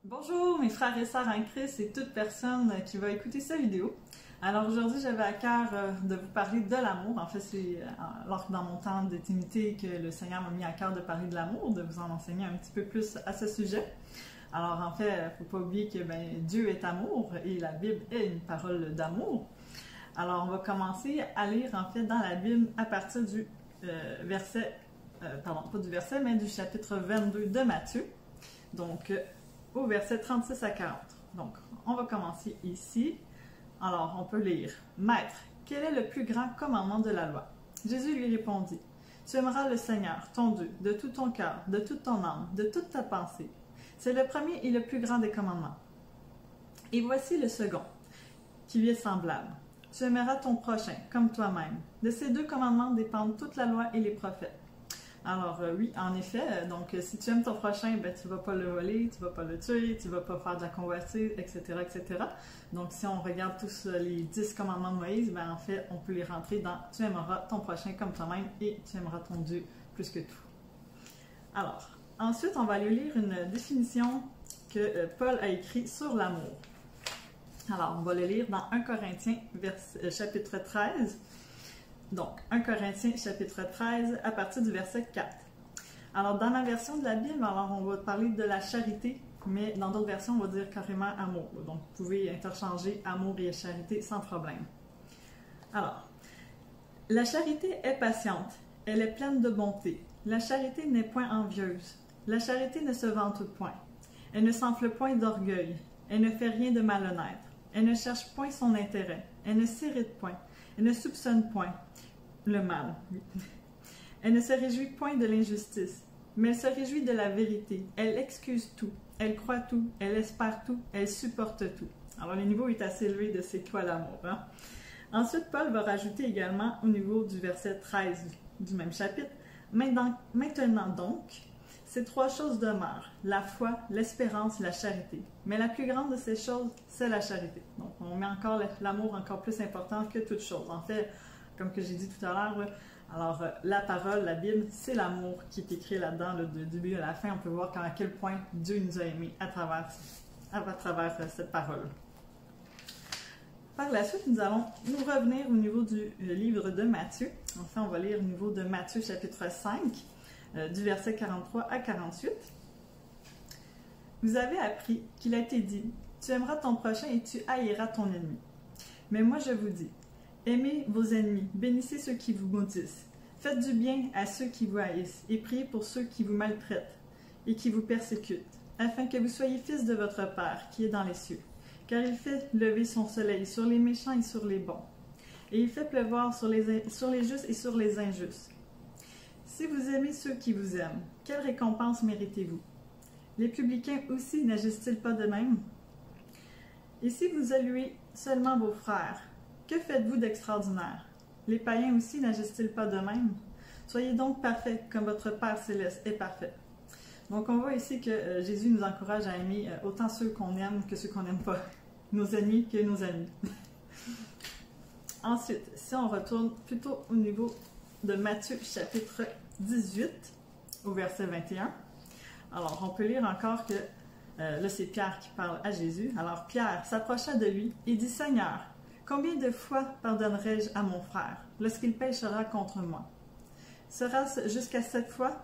Bonjour mes frères et sœurs en Christ et toute personne qui va écouter cette vidéo. Alors aujourd'hui, j'avais à cœur de vous parler de l'amour. En fait, c'est dans mon temps d'intimité que le Seigneur m'a mis à cœur de parler de l'amour, de vous en enseigner un petit peu plus à ce sujet. Alors en fait, il ne faut pas oublier que Dieu est amour et la Bible est une parole d'amour. Alors on va commencer à lire en fait dans la Bible à partir du du chapitre 22 de Matthieu. Donc au verset 36 à 40. Donc, on va commencer ici. Alors, on peut lire. Maître, quel est le plus grand commandement de la loi? Jésus lui répondit. Tu aimeras le Seigneur, ton Dieu, de tout ton cœur, de toute ton âme, de toute ta pensée. C'est le premier et le plus grand des commandements. Et voici le second, qui lui est semblable. Tu aimeras ton prochain, comme toi-même. De ces deux commandements dépendent toute la loi et les prophètes. Alors oui, en effet, donc si tu aimes ton prochain, tu vas pas le voler, tu vas pas le tuer, tu vas pas faire de la convoitise, etc., etc. Donc si on regarde tous les 10 commandements de Moïse, en fait, on peut les rentrer dans « Tu aimeras ton prochain comme toi-même et tu aimeras ton Dieu plus que tout ». Alors, ensuite, on va aller lire une définition que Paul a écrite sur l'amour. Alors, on va le lire dans 1 Corinthiens, chapitre 13. Donc, 1 Corinthiens chapitre 13, à partir du verset 4. Alors, dans ma version de la Bible, on va parler de la charité, mais dans d'autres versions, on va dire carrément amour. Donc, vous pouvez interchanger amour et charité sans problème. Alors, la charité est patiente, elle est pleine de bonté. La charité n'est point envieuse. La charité ne se vante point. Elle ne s'enfle point d'orgueil. Elle ne fait rien de malhonnête. Elle ne cherche point son intérêt. Elle ne s'irrite point. Elle ne soupçonne point le mal. Elle ne se réjouit point de l'injustice, mais elle se réjouit de la vérité. Elle excuse tout, elle croit tout, elle espère tout, elle supporte tout. Alors le niveau est assez élevé de c'est quoi l'amour. Hein? Ensuite, Paul va rajouter également au niveau du verset 13 du même chapitre, maintenant donc, ces trois choses demeurent, la foi, l'espérance, la charité. Mais la plus grande de ces choses, c'est la charité. Donc, on met encore l'amour encore plus important que toute chose. En fait, comme que j'ai dit tout à l'heure, alors la parole, la Bible, c'est l'amour qui est écrit là-dedans, du début à la fin. On peut voir à quel point Dieu nous a aimés à travers cette parole. Par la suite, nous allons nous revenir au niveau du livre de Matthieu. Enfin, on va lire au niveau de Matthieu chapitre 5. Du verset 43 à 48. Vous avez appris qu'il a été dit, tu aimeras ton prochain et tu haïras ton ennemi. Mais moi je vous dis, aimez vos ennemis, bénissez ceux qui vous maudissent, faites du bien à ceux qui vous haïssent et priez pour ceux qui vous maltraitent et qui vous persécutent, afin que vous soyez fils de votre Père qui est dans les cieux. Car il fait lever son soleil sur les méchants et sur les bons, et il fait pleuvoir sur les justes et sur les injustes. Si vous aimez ceux qui vous aiment, quelle récompense méritez-vous? Les publicains aussi n'agissent-ils pas de même? Et si vous saluez seulement vos frères, que faites-vous d'extraordinaire? Les païens aussi n'agissent-ils pas de même? Soyez donc parfaits comme votre Père céleste est parfait. Donc on voit ici que Jésus nous encourage à aimer autant ceux qu'on aime que ceux qu'on n'aime pas. Nos ennemis que nos amis. Ensuite, si on retourne plutôt au niveau de Matthieu chapitre 18 au verset 21. Alors, on peut lire encore que, là c'est Pierre qui parle à Jésus. Alors, Pierre s'approcha de lui et dit, « Seigneur, combien de fois pardonnerai-je à mon frère lorsqu'il péchera contre moi? Sera-ce jusqu'à 7 fois? »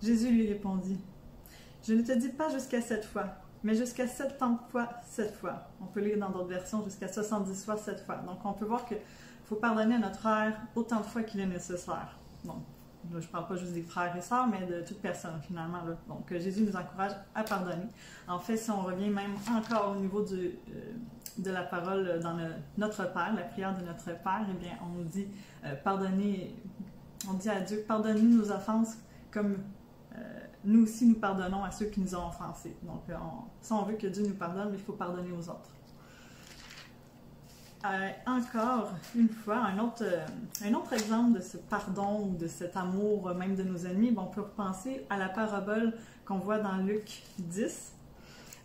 Jésus lui répondit, « Je ne te dis pas jusqu'à 7 fois, mais jusqu'à 70 fois 7 fois. » On peut lire dans d'autres versions jusqu'à 70 fois 7 fois. Donc, on peut voir que faut pardonner à notre frère autant de fois qu'il est nécessaire. Donc, je ne parle pas juste des frères et sœurs, mais de toute personne finalement. Là. Donc, Jésus nous encourage à pardonner. En fait, si on revient même encore au niveau de la parole dans Notre Père, la prière de Notre Père, eh bien, on nous dit pardonnez, on dit à Dieu, pardonnez nos offenses comme nous aussi nous pardonnons à ceux qui nous ont offensés. Donc, si on veut que Dieu nous pardonne, il faut pardonner aux autres. Encore une fois, un autre exemple de ce pardon ou de cet amour même de nos ennemis, on peut penser à la parabole qu'on voit dans Luc 10.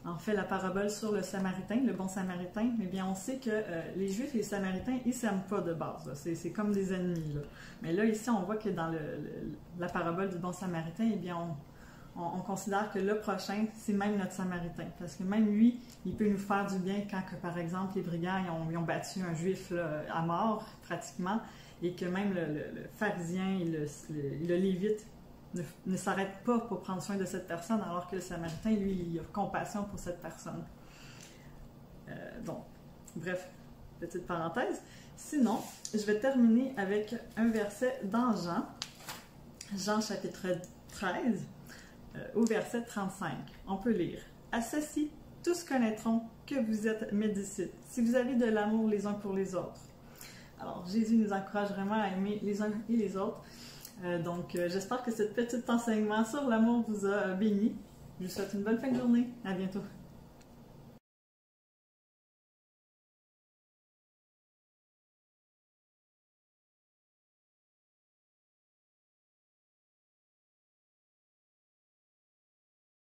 En fait, la parabole sur le Samaritain, le bon Samaritain. Eh bien, on sait que les Juifs et les Samaritains, ils ne s'aiment pas de base. C'est comme des ennemis. Là. Mais là, ici, on voit que dans la parabole du bon Samaritain, eh bien, on considère que le prochain, c'est même notre Samaritain. Parce que même lui, il peut nous faire du bien quand, que, par exemple, les brigands ils ont battu un juif là, à mort, pratiquement, et que même le pharisien et le lévite ne s'arrêtent pas pour prendre soin de cette personne, alors que le Samaritain, lui, il a compassion pour cette personne. Donc, bref, petite parenthèse. Sinon, je vais terminer avec un verset dans Jean, Jean chapitre 13, au verset 35. On peut lire « À ceci, tous connaîtront que vous êtes mes disciples, si vous avez de l'amour les uns pour les autres. » Alors, Jésus nous encourage vraiment à aimer les uns et les autres. Donc, j'espère que ce petit enseignement sur l'amour vous a béni. Je vous souhaite une bonne fin de journée. À bientôt.